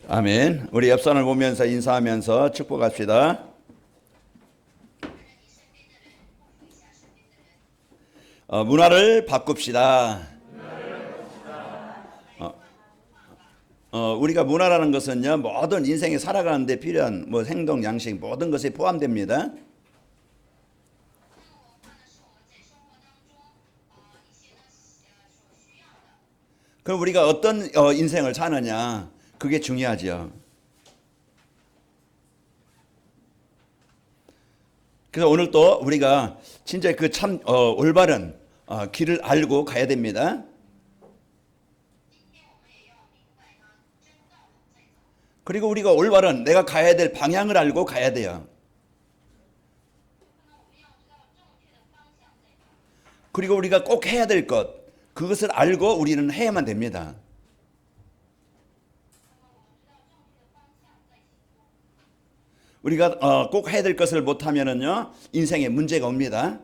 아멘. 우리 옆선을 보면서 인사하면서 축복합시다. 문화를 바꿉시다. 우리가 문화라는 것은요, 모든 인생에 살아가는데 필요한 행동, 양식, 모든 것이 포함됩니다. 그럼 우리가 어떤 인생을 사느냐, 그게 중요하죠. 그래서 오늘 또 우리가 진짜 그 참 올바른 길을 알고 가야 됩니다. 그리고 우리가 올바른 내가 가야 될 방향을 알고 가야 돼요. 그리고 우리가 꼭 해야 될 것, 그것을 알고 우리는 해야만 됩니다. 우리가 꼭 해야 될 것을 못하면은요, 인생에 문제가 옵니다.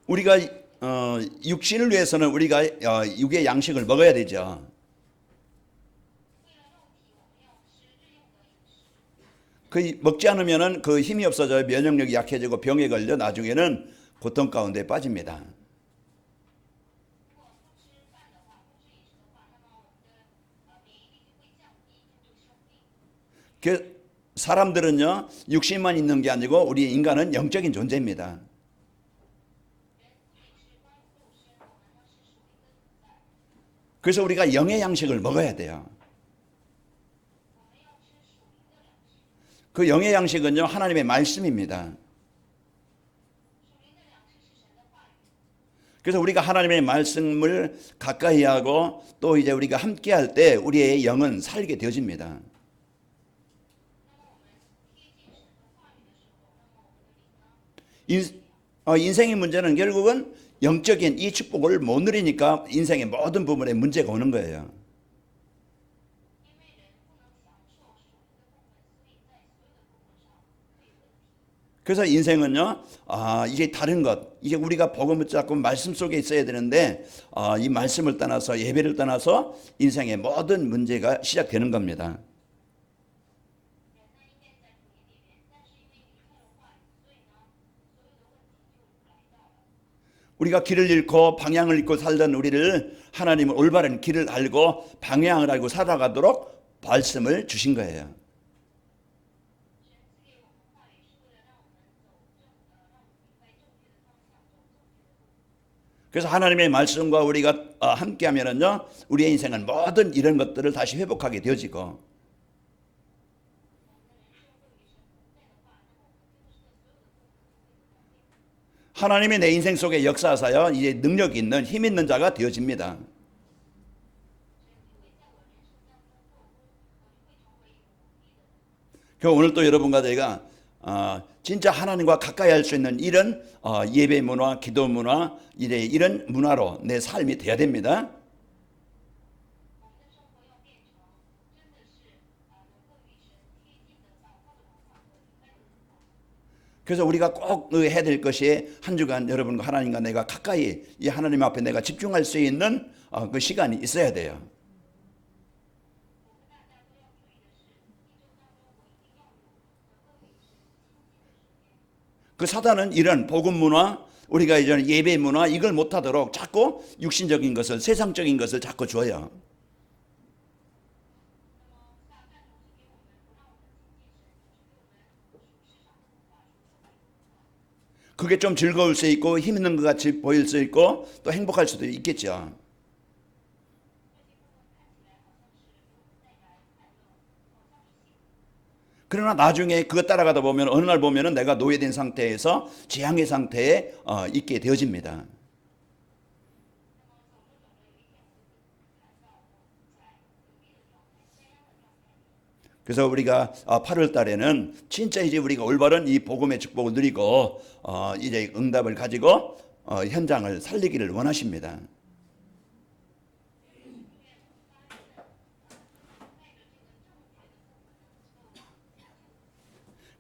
우리가 육신을 위해서는 우리가 육의 양식을 먹어야 되죠. 그 먹지 않으면은 그 힘이 없어져요. 면역력이 약해지고 병에 걸려 나중에는 고통 가운데 빠집니다. 그 사람들은요, 육신만 있는 게 아니고 우리 인간은 영적인 존재입니다. 그래서 우리가 영의 양식을 먹어야 돼요. 그 영의 양식은요, 하나님의 말씀입니다. 그래서 우리가 하나님의 말씀을 가까이 하고 또 이제 우리가 함께 할 때 우리의 영은 살게 되어집니다. 인생의 문제는 결국은 영적인 이 축복을 못 누리니까 인생의 모든 부분에 문제가 오는 거예요. 그래서 인생은요, 이게 다른 것, 이게 우리가 복음을 잡고 말씀 속에 있어야 되는데, 이 말씀을 떠나서 예배를 떠나서 인생의 모든 문제가 시작되는 겁니다. 우리가 길을 잃고 방향을 잃고 살던 우리를 하나님은 올바른 길을 알고 방향을 알고 살아가도록 말씀을 주신 거예요. 그래서 하나님의 말씀과 우리가 함께 하면은요, 우리의 인생은 모든 이런 것들을 다시 회복하게 되어지고, 하나님이 내 인생 속에 역사하사요, 이제 능력 있는 힘 있는 자가 되어집니다. 그럼 오늘 또 여러분과 제가 진짜 하나님과 가까이 할 수 있는 이런 예배 문화, 기도 문화, 이런 문화로 내 삶이 돼야 됩니다. 그래서 우리가 꼭 해야 될 것이 한 주간 여러분과 하나님과 내가 가까이 이 하나님 앞에 내가 집중할 수 있는 그 시간이 있어야 돼요. 그 사단은 이런 복음 문화, 우리가 이제 예배 문화 이걸 못하도록 자꾸 육신적인 것을, 세상적인 것을 자꾸 줘요. 그게 좀 즐거울 수 있고 힘 있는 것 같이 보일 수 있고 또 행복할 수도 있겠죠. 그러나 나중에 그것 따라가다 보면 어느 날 보면은 내가 노예된 상태에서 재앙의 상태에 있게 되어집니다. 그래서 우리가 8월 달에는 진짜 이제 우리가 올바른 이 복음의 축복을 누리고 이제 응답을 가지고 현장을 살리기를 원하십니다.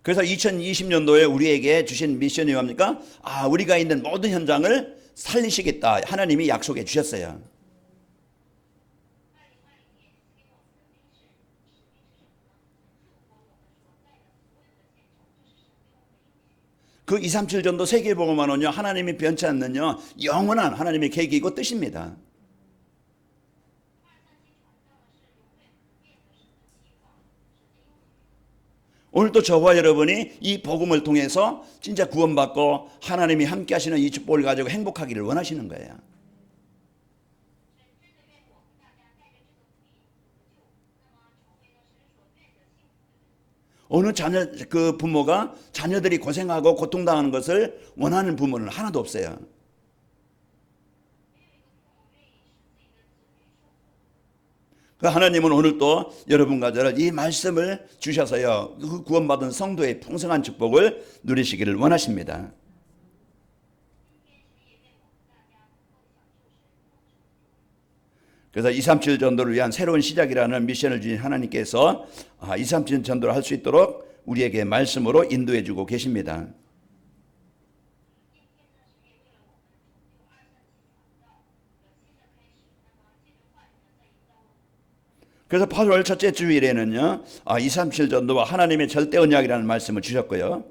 그래서 2020년도에 우리에게 주신 미션이 뭡니까? 우리가 있는 모든 현장을 살리시겠다. 하나님이 약속해 주셨어요. 그 237 전도 세계복음화는요, 하나님이 변치 않는요, 영원한 하나님의 계획이고 뜻입니다. 오늘도 저와 여러분이 이 복음을 통해서 진짜 구원받고 하나님이 함께 하시는 이 축복을 가지고 행복하기를 원하시는 거예요. 어느 그 부모가 자녀들이 고생하고 고통당하는 것을 원하는 부모는 하나도 없어요. 하나님은 오늘 또 여러분과 저를 이 말씀을 주셔서요, 그 구원받은 성도의 풍성한 축복을 누리시기를 원하십니다. 그래서 237 전도를 위한 새로운 시작이라는 미션을 주신 하나님께서 237 전도를 할 수 있도록 우리에게 말씀으로 인도해 주고 계십니다. 그래서 8월 첫째 주일에는요, 237 전도와 하나님의 절대 언약이라는 말씀을 주셨고요.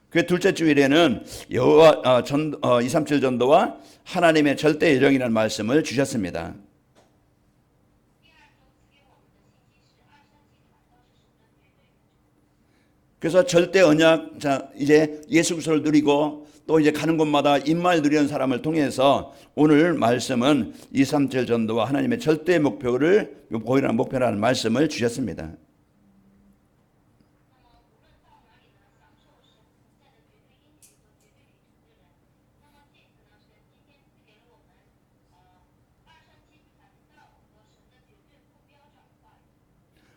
그 둘째 주일에는 여호와 237 전도와 하나님의 절대 예정이라는 말씀을 주셨습니다. 그래서 절대 언약, 자 이제 예수 그리스도를 누리고 또 이제 가는 곳마다 임마를 누리는 사람을 통해서 오늘 말씀은 237 전도와 하나님의 절대 목표를 보이라는 목표라는 말씀을 주셨습니다.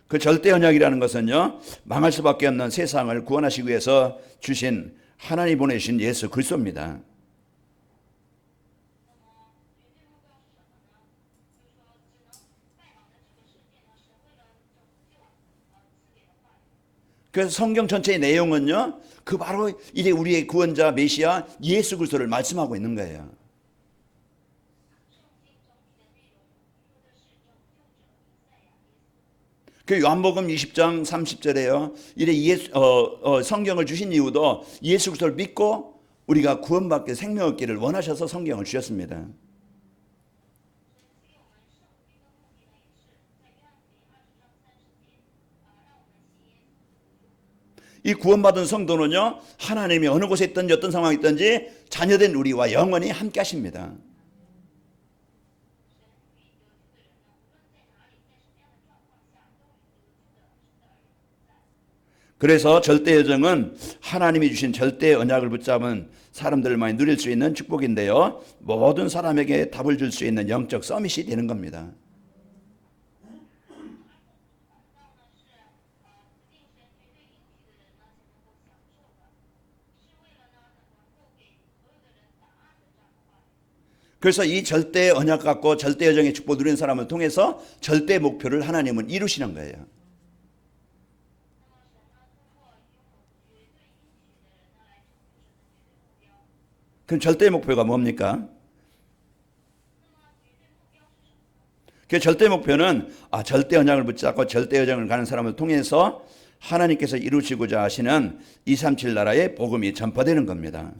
그 절대 언약이라는 것은요, 망할 수밖에 없는 세상을 구원하시기 위해서 주신 하나님 보내신 예수 그리스도입니다. 그래서 성경 전체의 내용은요, 그 바로 이제 우리의 구원자 메시아 예수 그리스도를 말씀하고 있는 거예요. 그 요한복음 20장 30절에요. 이래 성경을 주신 이유도 예수 그리스도를 믿고 우리가 구원받게 생명 얻기를 원하셔서 성경을 주셨습니다. 이 구원받은 성도는요, 하나님이 어느 곳에 있든지 어떤 상황이 있든지 자녀된 우리와 영원히 함께 하십니다. 그래서 절대 여정은 하나님이 주신 절대 언약을 붙잡은 사람들만이 누릴 수 있는 축복인데요, 모든 사람에게 답을 줄 수 있는 영적 서밋이 되는 겁니다. 그래서 이 절대 언약 갖고 절대 여정의 축복 누리는 사람을 통해서 절대 목표를 하나님은 이루시는 거예요. 그럼 절대 목표가 뭡니까? 그 절대 목표는 절대 언약을 붙잡고 절대 여정을 가는 사람을 통해서 하나님께서 이루시고자 하시는 237 나라의 복음이 전파되는 겁니다.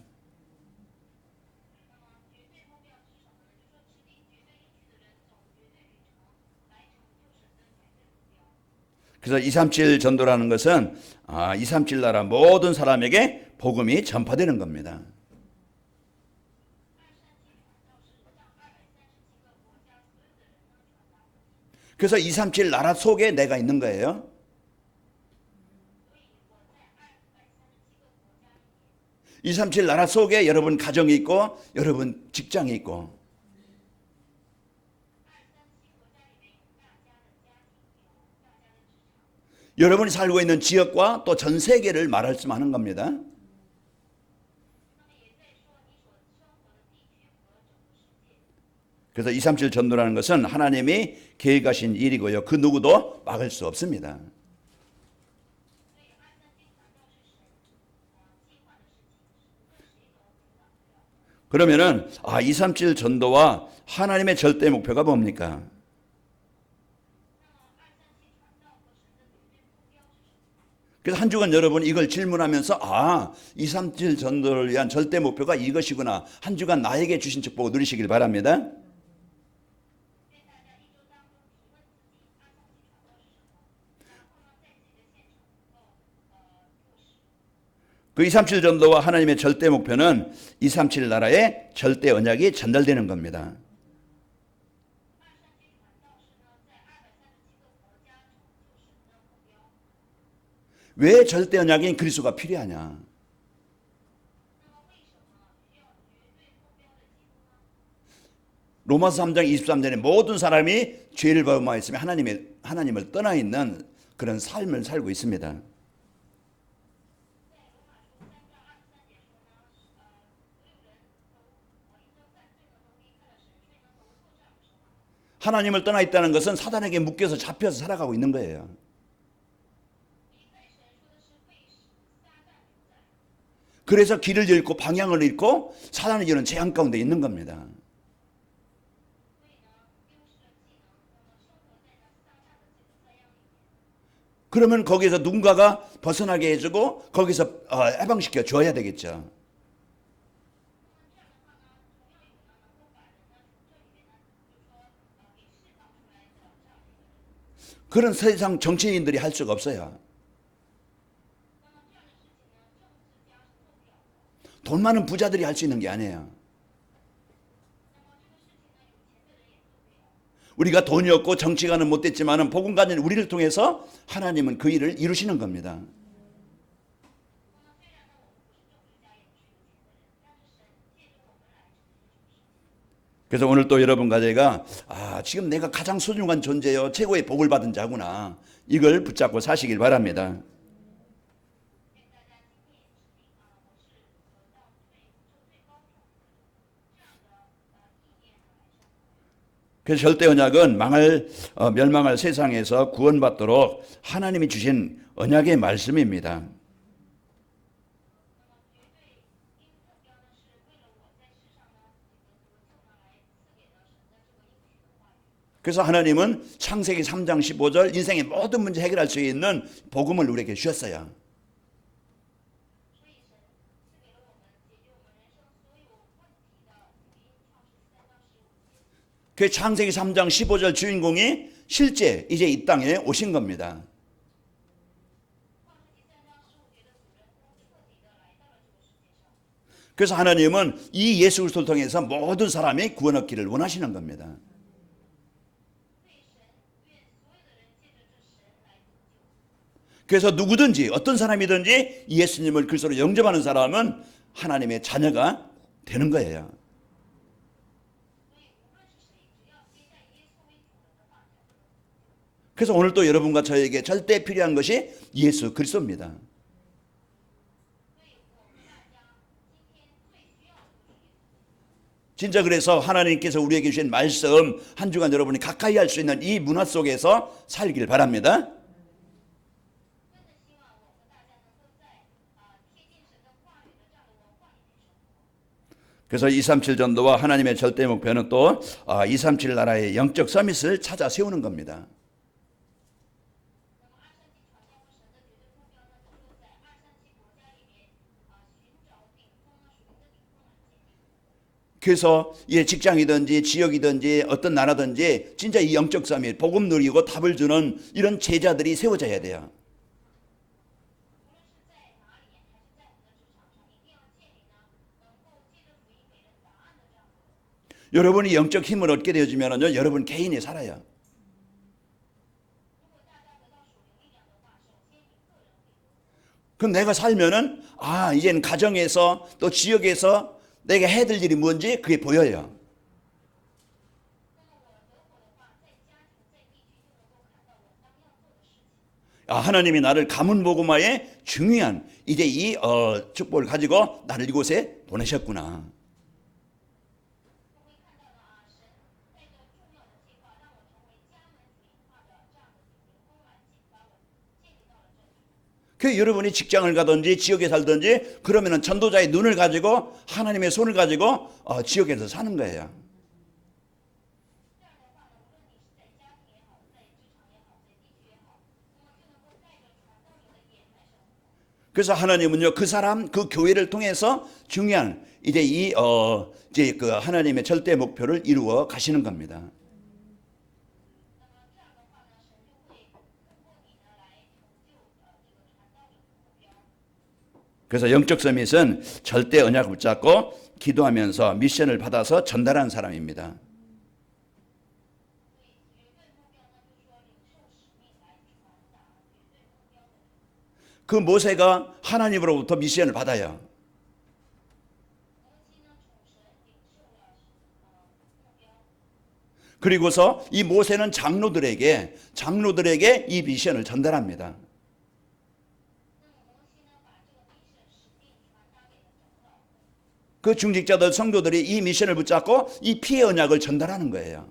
그래서 237 전도라는 것은 237 나라 모든 사람에게 복음이 전파되는 겁니다. 그래서 237 나라 속에 내가 있는 거예요. 237 나라 속에 여러분 가정이 있고 여러분 직장이 있고, 여러분이 살고 있는 지역과 또 전 세계를 말씀하는 겁니다. 그래서 237 전도라는 것은 하나님이 계획하신 일이고요, 그 누구도 막을 수 없습니다. 그러면은 237 전도와 하나님의 절대 목표가 뭡니까? 그래서 한 주간 여러분 이걸 질문하면서 237 전도를 위한 절대 목표가 이것이구나. 한 주간 나에게 주신 축복을 누리시길 바랍니다. 그 237 전도와 하나님의 절대 목표는 237 나라의 절대 언약이 전달되는 겁니다. 왜 절대 언약인 그리스도가 필요하냐? 로마서 3장 23절에 모든 사람이 죄를 범하였으며 하나님을 떠나 있는 그런 삶을 살고 있습니다. 하나님을 떠나 있다는 것은 사단에게 묶여서 잡혀서 살아가고 있는 거예요. 그래서 길을 잃고 방향을 잃고 사단이 주는 재앙 가운데 있는 겁니다. 그러면 거기에서 누군가가 벗어나게 해주고 거기서 해방시켜 줘야 되겠죠. 그런 세상 정치인들이 할 수가 없어요. 돈 많은 부자들이 할 수 있는 게 아니에요. 우리가 돈이 없고 정치가는 못됐지만 복음 가진 우리를 통해서 하나님은 그 일을 이루시는 겁니다. 그래서 오늘 또 여러분과 제가 지금 내가 가장 소중한 존재요, 최고의 복을 받은 자구나, 이걸 붙잡고 사시길 바랍니다. 그래서 절대 언약은 멸망할 세상에서 구원받도록 하나님이 주신 언약의 말씀입니다. 그래서 하나님은 창세기 3장 15절 인생의 모든 문제 해결할 수 있는 복음을 우리에게 주셨어요. 그 창세기 3장 15절 주인공이 실제 이제 이 땅에 오신 겁니다. 그래서 하나님은 이 예수 그리스도를 통해서 모든 사람이 구원 얻기를 원하시는 겁니다. 그래서 누구든지 어떤 사람이든지 예수님을 그리스도로 영접하는 사람은 하나님의 자녀가 되는 거예요. 그래서 오늘 또 여러분과 저에게 절대 필요한 것이 예수 그리스도입니다. 진짜 그래서 하나님께서 우리에게 주신 말씀 한 주간 여러분이 가까이 할 수 있는 이 문화 속에서 살길 바랍니다. 그래서 237 전도와 하나님의 절대 목표는 또 237 나라의 영적 서밋을 찾아 세우는 겁니다. 그래서 직장이든지 지역이든지 어떤 나라든지 진짜 이 영적 서밋, 복음 누리고 답을 주는 이런 제자들이 세워져야 돼요. 여러분이 영적 힘을 얻게 되어지면요, 여러분 개인이 살아요. 그럼 내가 살면은 이제는 가정에서 또 지역에서 내가 해야 될 일이 뭔지 그게 보여요. 하나님이 나를 가문 복음화에 중요한 이제 이 축복을 가지고 나를 이곳에 보내셨구나. 그 여러분이 직장을 가든지 지역에 살든지 그러면은 전도자의 눈을 가지고 하나님의 손을 가지고 지역에서 사는 거예요. 그래서 하나님은요, 그 사람, 그 교회를 통해서 중요한 이제 이제 그 하나님의 절대 목표를 이루어 가시는 겁니다. 그래서 영적 서밋은 절대 언약을 붙잡고 기도하면서 미션을 받아서 전달하는 사람입니다. 그 모세가 하나님으로부터 미션을 받아요. 그리고서 이 모세는 장로들에게 이 미션을 전달합니다. 그 중직자들 성도들이 이 미션을 붙잡고 이 피의 언약을 전달하는 거예요.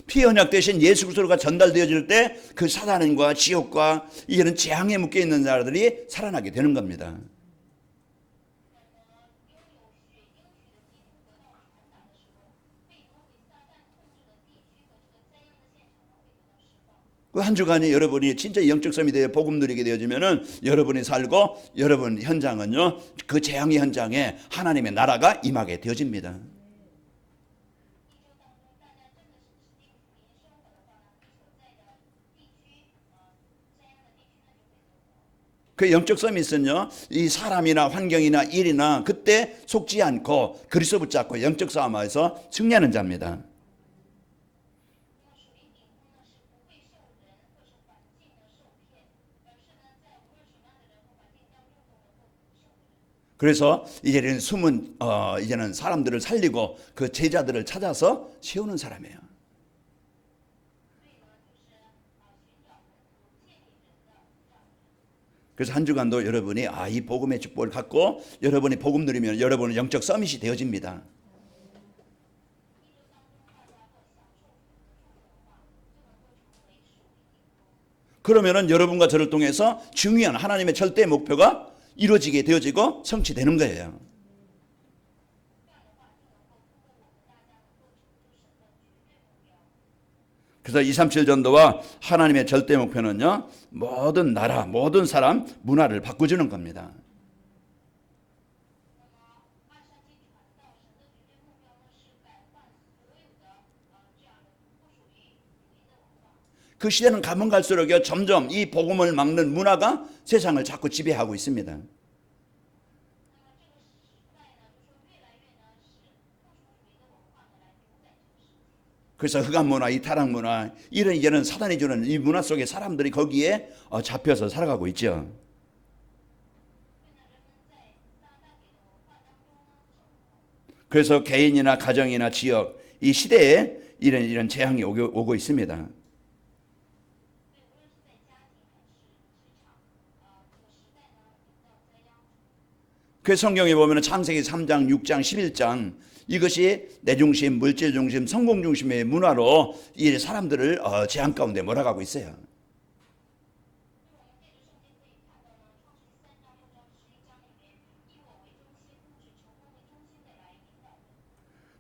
피의 언약 대신 예수 그리스도가 전달되어질 때 그 사단과 지옥과 이런 재앙에 묶여 있는 자들이 살아나게 되는 겁니다. 그 한 주간에 여러분이 진짜 영적 섬이 되어 복음 누리게 되어지면은 여러분이 살고 여러분 현장은요, 그 재앙의 현장에 하나님의 나라가 임하게 되어집니다. 그 영적 서밋은요, 이 사람이나 환경이나 일이나 그때 속지 않고 그리스도 붙잡고 영적 싸움에서 승리하는 자입니다. 그래서 이제는 숨은 이제는 사람들을 살리고 그 제자들을 찾아서 세우는 사람이에요. 그래서 한 주간도 여러분이 이 복음의 축복을 갖고 여러분이 복음 누리면 여러분은 영적 서밋이 되어집니다. 그러면은 여러분과 저를 통해서 중요한 하나님의 절대 목표가 이루어지게 되어지고 성취되는 거예요. 그래서 237 전도와 하나님의 절대 목표는요, 모든 나라, 모든 사람, 문화를 바꿔주는 겁니다. 그 시대는 가면 갈수록요, 점점 이 복음을 막는 문화가 세상을 자꾸 지배하고 있습니다. 그래서 흑암 문화, 이 타락 문화, 이런 사단이 주는 이 문화 속에 사람들이 거기에 잡혀서 살아가고 있죠. 그래서 개인이나 가정이나 지역, 이 시대에 이런 재앙이 오고 있습니다. 그 성경에 보면 창세기 3장, 6장, 11장 이것이 내 중심, 물질 중심, 성공 중심의 문화로 이 사람들을 재앙 가운데 몰아가고 있어요.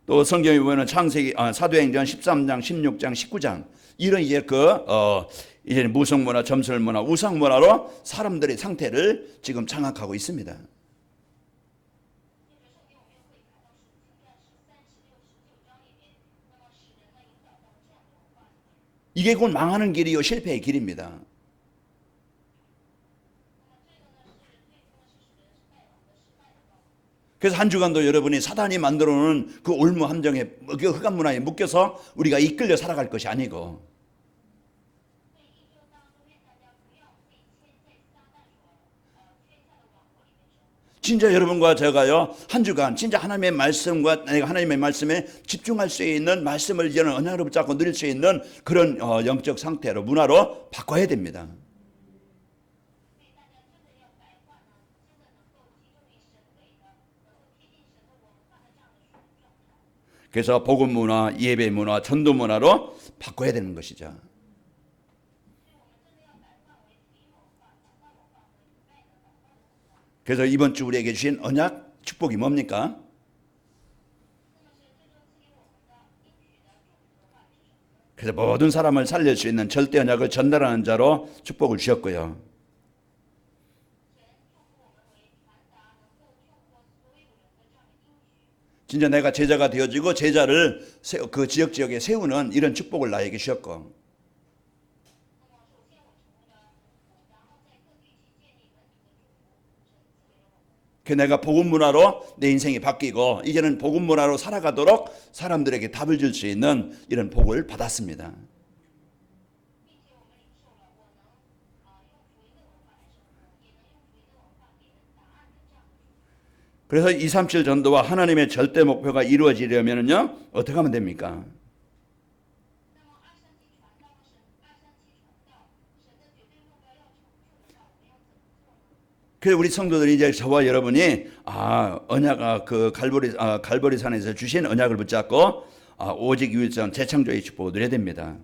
또 성경에 보면 창세기 사도행전 13장, 16장, 19장 이런 이제 이제 무속 문화, 점술 문화, 우상 문화로 사람들의 상태를 지금 장악하고 있습니다. 이게 곧 망하는 길이요, 실패의 길입니다. 그래서 한 주간도 여러분이 사단이 만들어 놓은 그 올무 함정에, 그 흑암 문화에 묶여서 우리가 이끌려 살아갈 것이 아니고, 진짜 여러분과 제가요, 한 주간 진짜 하나님의 말씀과 내가 하나님의 말씀에 집중할 수 있는 말씀을 이제는 언약으로 붙잡고 누릴 수 있는 그런 영적 상태로, 문화로 바꿔야 됩니다. 그래서 복음 문화, 예배 문화, 전도 문화로 바꿔야 되는 것이죠. 그래서 이번 주 우리에게 주신 언약 축복이 뭡니까? 그래서 모든 사람을 살릴 수 있는 절대 언약을 전달하는 자로 축복을 주셨고요. 진짜 내가 제자가 되어지고 제자를 그 지역에 세우는 이런 축복을 나에게 주셨고, 그 내가 복음 문화로 내 인생이 바뀌고 이제는 복음 문화로 살아가도록 사람들에게 답을 줄 수 있는 이런 복을 받았습니다. 그래서 237 전도와 하나님의 절대 목표가 이루어지려면요 어떻게 하면 됩니까? 그래서 우리 성도들이 이제 저와 여러분이 언약 그 갈보리 산에서 주신 언약을 붙잡고 오직 유일성 재창조의 축복을 누려야 됩니다.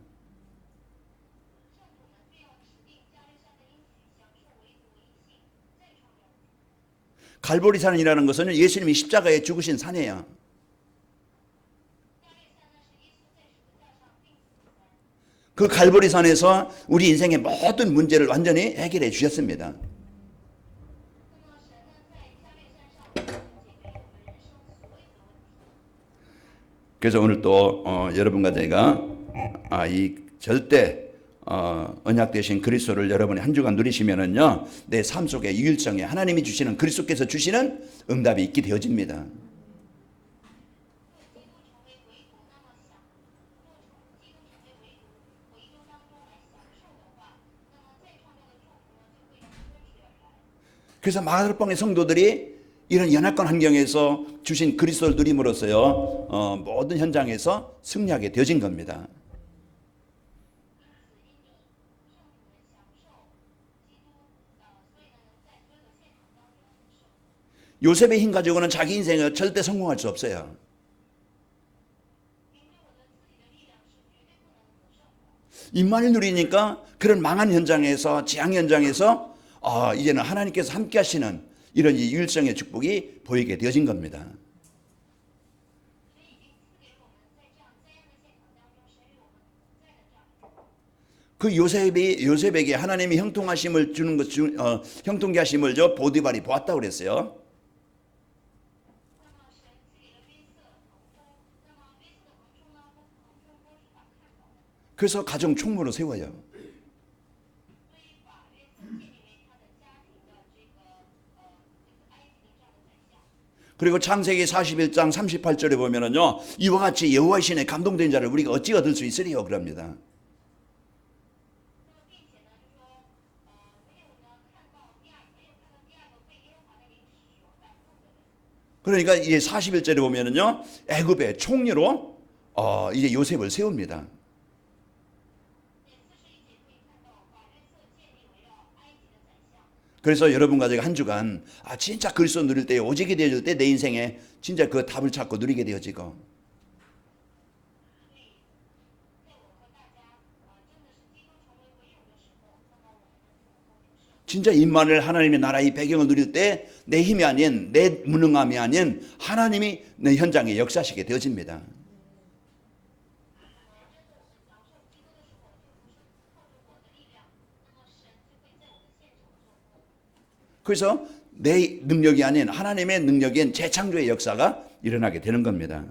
갈보리 산이라는 것은 예수님이 십자가에 죽으신 산이에요. 그 갈보리 산에서 우리 인생의 모든 문제를 완전히 해결해 주셨습니다. 그래서 오늘 또 여러분과 제가 이 절대 언약 되신 그리스도를 여러분이 한 주간 누리시면은요 내 삶 속에 유일성에 하나님이 주시는 그리스도께서 주시는 응답이 있게 되어집니다. 그래서 마가다락방의 성도들이 이런 연약한 환경에서 주신 그리스도를 누림으로써요 모든 현장에서 승리하게 되어진 겁니다. 요셉의 힘 가지고는 자기 인생을 절대 성공할 수 없어요. 입만을 누리니까 그런 망한 현장에서 재앙 현장에서 이제는 하나님께서 함께 하시는 이런 이 유일성의 축복이 보이게 되어진 겁니다. 그 요셉에게 하나님이 형통하심을 주는 것, 형통케 하심을 보디발이 보았다고 그랬어요. 그래서 가정 총무로 세워요. 그리고 창세기 41장 38절에 보면은요 이와 같이 여호와의 신에 감동된 자를 우리가 어찌 얻을 수 있으리요 그럽니다. 그러니까 이제 41절에 보면은요 애굽의 총리로 이제 요셉을 세웁니다. 그래서 여러분과 제가 한 주간 진짜 그리스도 누릴 때 오직이 되어질 때 내 인생에 진짜 그 답을 찾고 누리게 되어지고 진짜 임마누엘 하나님의 나라의 배경을 누릴 때 내 힘이 아닌 내 무능함이 아닌 하나님이 내 현장에 역사하시게 되어집니다. 그래서 내 능력이 아닌 하나님의 능력인 재창조의 역사가 일어나게 되는 겁니다.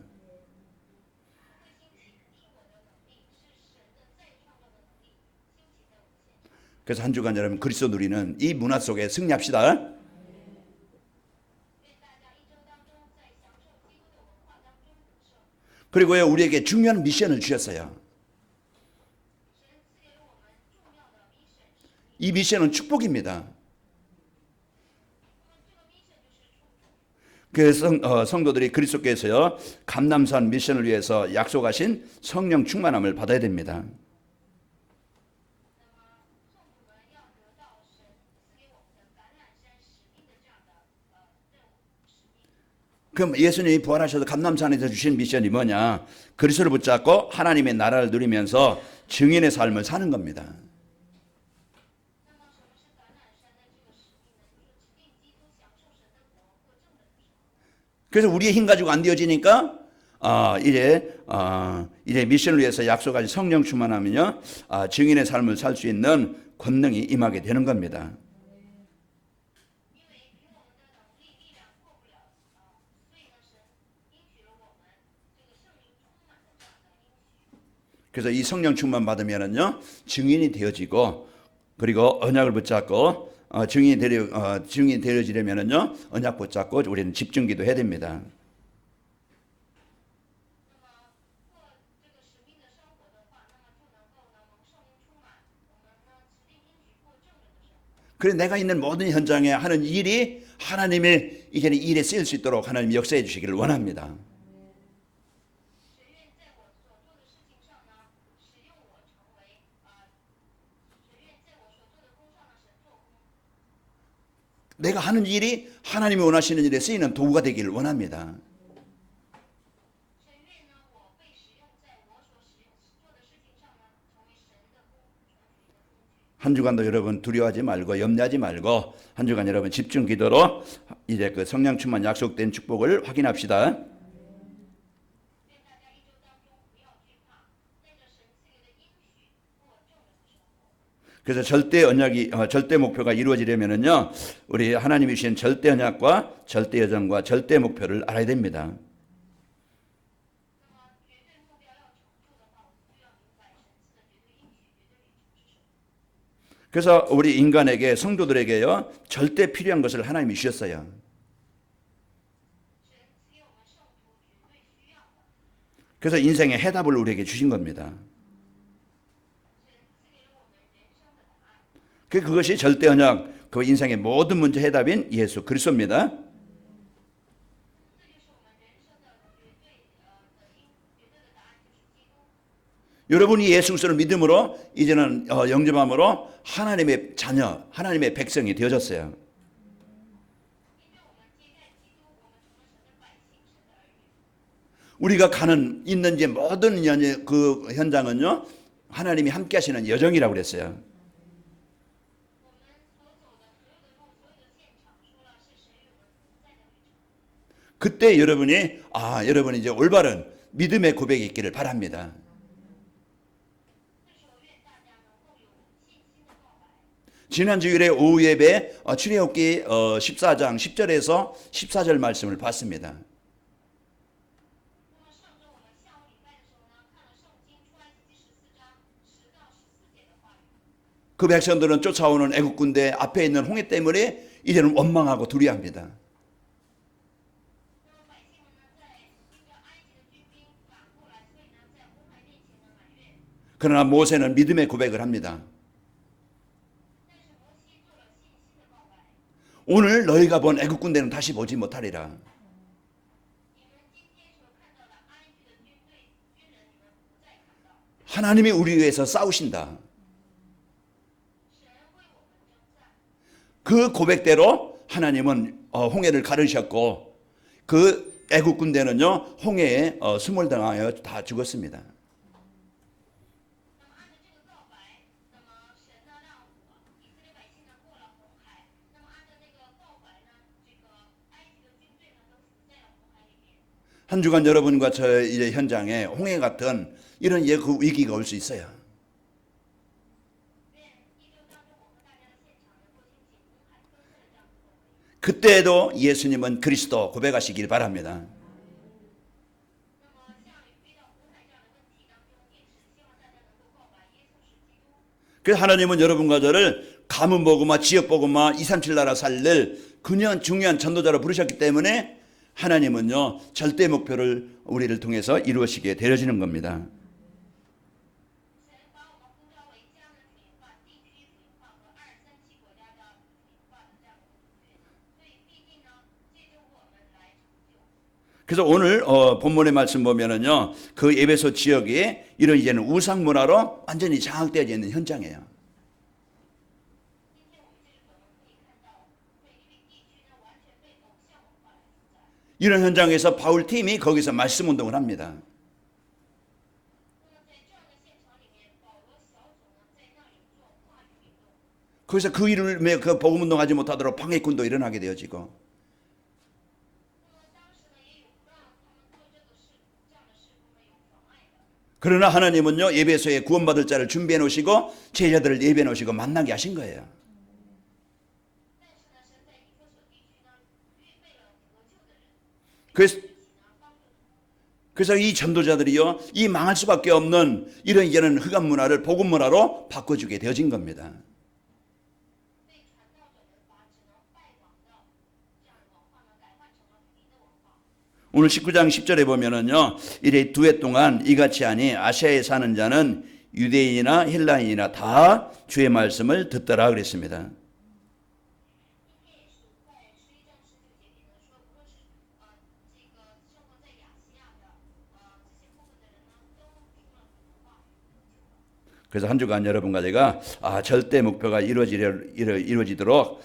그래서 한 주간 여러분 그리스도 누리는 이 문화 속에 승리합시다. 그리고요 우리에게 중요한 미션을 주셨어요. 이 미션은 축복입니다. 그래서 성도들이 그리스도께서요 감람산 미션을 위해서 약속하신 성령 충만함을 받아야 됩니다. 그럼 예수님이 부활하셔서 감람산에서 주신 미션이 뭐냐? 그리스도를 붙잡고 하나님의 나라를 누리면서 증인의 삶을 사는 겁니다. 그래서 우리의 힘 가지고 안 되어지니까 이제 미션을 위해서 약속하신 성령 충만하면요, 증인의 삶을 살 수 있는 권능이 임하게 되는 겁니다. 그래서 이 성령 충만 받으면은요, 증인이 되어지고, 그리고 언약을 붙잡고, 증인이 되어지려면은요, 언약 붙잡고 우리는 집중기도 해야 됩니다. 그래, 내가 있는 모든 현장에 하는 일이 하나님의 이제는 일에 쓰일 수 있도록 하나님 역사해 주시기를 원합니다. 내가 하는 일이 하나님이 원하시는 일에 쓰이는 도구가 되기를 원합니다. 한 주간도 여러분 두려워하지 말고 염려하지 말고 한 주간 여러분 집중 기도로 이제 그 성령 충만 약속된 축복을 확인합시다. 그래서 절대 언약이 절대 목표가 이루어지려면은요, 우리 하나님이 주신 절대 언약과 절대 여정과 절대 목표를 알아야 됩니다. 그래서 우리 인간에게 성도들에게요, 절대 필요한 것을 하나님이 주셨어요. 그래서 인생의 해답을 우리에게 주신 겁니다. 그것이 절대 언약, 그 인생의 모든 문제 해답인 예수 그리스도입니다. 여러분이 예수 그리스도를 믿음으로 이제는 영접함으로 하나님의 자녀, 하나님의 백성이 되어졌어요. 우리가 있는 이제 모든 그 현장은요, 하나님이 함께 하시는 여정이라고 그랬어요. 그때 여러분이 이제 올바른 믿음의 고백이 있기를 바랍니다. 지난 주일에 오후 예배 출애굽기 14장 10절에서 14절 말씀을 봤습니다. 그 백성들은 쫓아오는 애국 군대 앞에 있는 홍해 때문에 이제는 원망하고 두려워합니다. 그러나 모세는 믿음의 고백을 합니다. 오늘 너희가 본 애국 군대는 다시 보지 못하리라. 하나님이 우리 위해서 싸우신다. 그 고백대로 하나님은 홍해를 가르셨고 그 애국 군대는요 홍해에 수몰 당하여 다 죽었습니다. 한 주간 여러분과 저 이제 현장에 홍해 같은 이런 그 위기가 올 수 있어요. 그때에도 예수님은 그리스도 고백하시길 바랍니다. 그래서 하나님은 여러분과 저를 가문 복음화, 지역 복음화, 237 나라 살릴 그냥 중요한 전도자로 부르셨기 때문에 하나님은요 절대 목표를 우리를 통해서 이루어지게 되어지는 겁니다. 그래서 오늘 본문의 말씀 보면은요 그 에베소 지역이 이런 이제는 우상 문화로 완전히 장악되어져 있는 현장이에요. 이런 현장에서 바울 팀이 거기서 말씀 운동을 합니다. 거기서 그 일을 그 복음 운동하지 못하도록 방해꾼도 일어나게 되어지고 그러나 하나님은요, 예배소에 구원받을 자를 준비해 놓으시고 제자들을 예배해 놓으시고 만나게 하신 거예요. 그래서 이 전도자들이요, 이 망할 수밖에 없는 이런 흑암 문화를 복음 문화로 바꿔주게 되어진 겁니다. 오늘 19장 10절에 보면은요, 이래 2해 동안 이같이 하니 아시아에 사는 자는 유대인이나 헬라인이나 다 주의 말씀을 듣더라 그랬습니다. 그래서 한 주간 여러분과 제가 절대 목표가 이루어지도록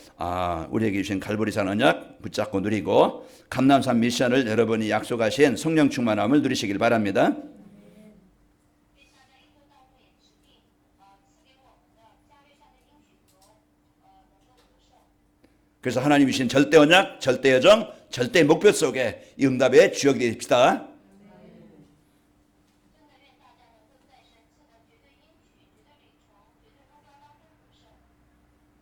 우리에게 주신 갈보리산 언약 붙잡고 누리고 감남산 미션을 여러분이 약속하신 성령 충만함을 누리시길 바랍니다. 그래서 하나님이 주신 절대 언약, 절대 여정, 절대 목표 속에 이 응답의 주역이 됩시다.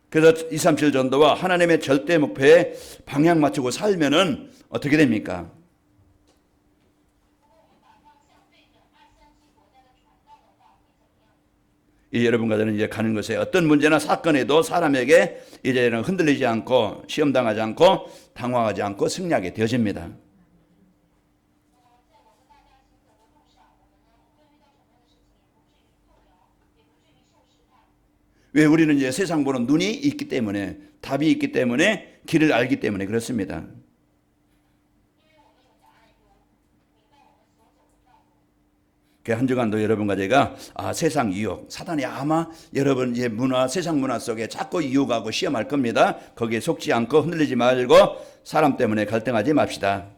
그래서 237 전도와 하나님의 절대 목표에 방향 맞추고 살면은 어떻게 됩니까? 여러분과 저는 이제 가는 것에 어떤 문제나 사건에도 사람에게 이제는 흔들리지 않고 시험당하지 않고 당황하지 않고 승리하게 되어집니다. 왜 우리는 이제 세상 보는 눈이 있기 때문에 답이 있기 때문에 길을 알기 때문에 그렇습니다. 한 주간도 여러분과 제가 세상 유혹, 사단이 아마 여러분 문화, 세상 문화 속에 자꾸 유혹하고 시험할 겁니다. 거기에 속지 않고 흔들리지 말고 사람 때문에 갈등하지 맙시다.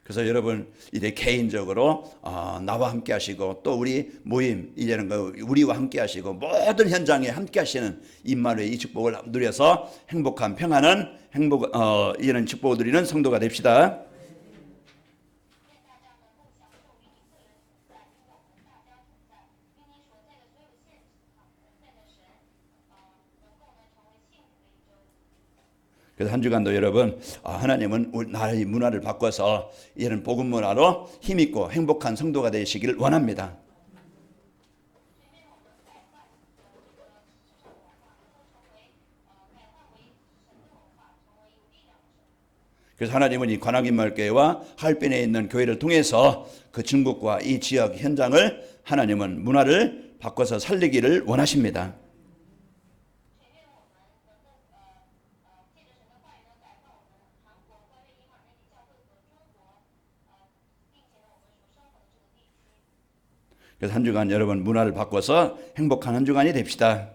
그래서 여러분 이제 개인적으로 나와 함께 하시고 또 우리 모임 이제는 우리와 함께 하시고 모든 현장에 함께 하시는 임마누엘 이 축복을 누려서 행복한 평안한 이런 축복을 누리는 성도가 됩시다. 그래서 한 주간도 여러분 하나님은 나의 문화를 바꿔서 이런 복음 문화로 힘있고 행복한 성도가 되시기를 원합니다. 그래서 하나님은 이 관악인마을교회와 하얼빈에 있는 교회를 통해서 그 중국과 이 지역 현장을 하나님은 문화를 바꿔서 살리기를 원하십니다. 그래서 한 주간 여러분 문화를 바꿔서 행복한 한 주간이 됩시다.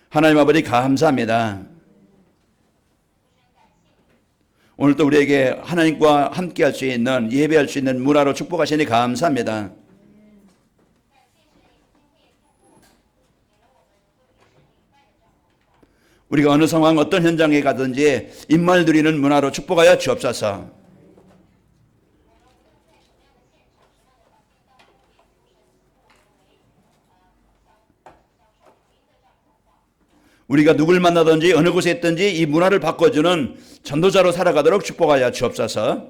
하나님 아버지 감사합니다. 오늘도 우리에게 하나님과 함께 할 수 있는 예배할 수 있는 문화로 축복하시니 감사합니다. 우리가 어느 상황 어떤 현장에 가든지 입말 누리는 문화로 축복하여 주옵소서. 우리가 누굴 만나든지 어느 곳에 있든지 이 문화를 바꿔주는 전도자로 살아가도록 축복하여 주옵소서.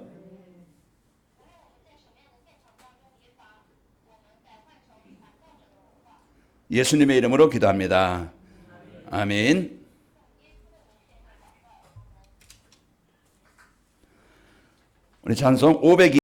예수님의 이름으로 기도합니다. 아멘. 우리 찬송 502